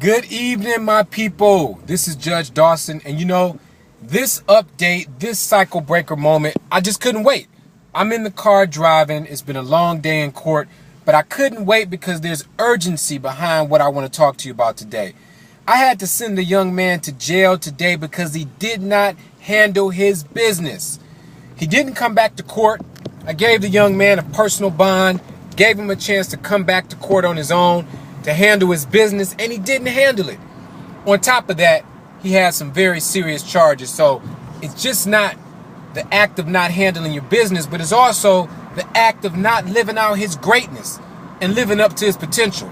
Good evening, my people. This is Judge Dawson, and this update, this cycle breaker moment, I just couldn't wait. I'm in the car driving. It's been a long day in court, but I couldn't wait because there's urgency behind what I want to talk to you about today. I had to send the young man to jail today because he did not handle his business. He didn't come back to court. I gave the young man a personal bond, gave him a chance to come back to court on his own, to handle his business, and he didn't handle it. On top of that, he has some very serious charges. So it's just not the act of not handling your business, but it's also the act of not living out his greatness and living up to his potential.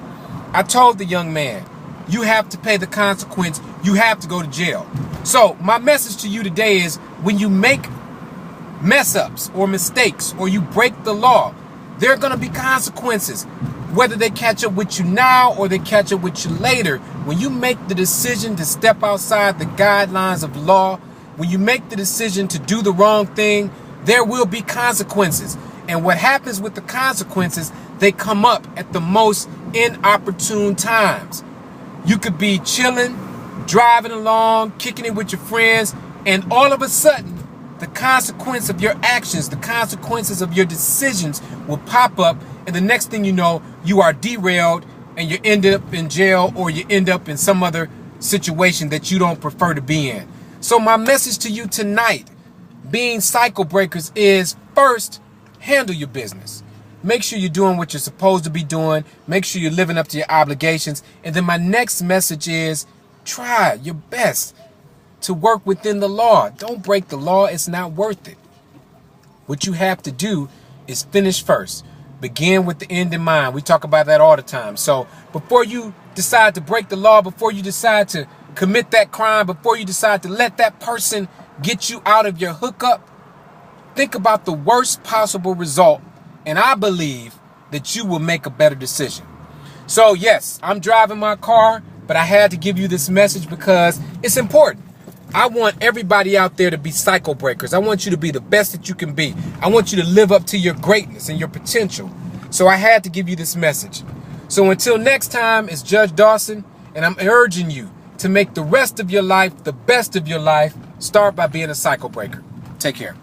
I told the young man, you have to pay the consequence. You have to go to jail. So my message to you today is, when you make mess ups or mistakes or you break the law, there are going to be consequences. Whether they catch up with you now or they catch up with you later, when you make the decision to step outside the guidelines of law, when you make the decision to do the wrong thing, there will be consequences. And what happens with the consequences, they come up at the most inopportune times. You could be chilling, driving along, kicking it with your friends, and all of a sudden, the consequence of your actions, the consequences of your decisions will pop up, and the next thing you know, you are derailed and you end up in jail, or you end up in some other situation that you don't prefer to be in. So my message to you tonight, being cycle breakers, is first, handle your business. Make sure you're doing what you're supposed to be doing. Make sure you're living up to your obligations. And then my next message is, try your best to work within the law. Don't break the law. It's not worth it. What you have to do is finish first. Begin with the end in mind. We talk about that all the time. So before you decide to break the law, before you decide to commit that crime, before you decide to let that person get you out of your hookup, think about the worst possible result, and I believe that you will make a better decision. So yes, I'm driving my car, but I had to give you this message because it's important. I want everybody out there to be cycle breakers. I want you to be the best that you can be. I want you to live up to your greatness and your potential. So I had to give you this message. So until next time, it's Judge Dawson, and I'm urging you to make the rest of your life the best of your life. Start by being a cycle breaker. Take care.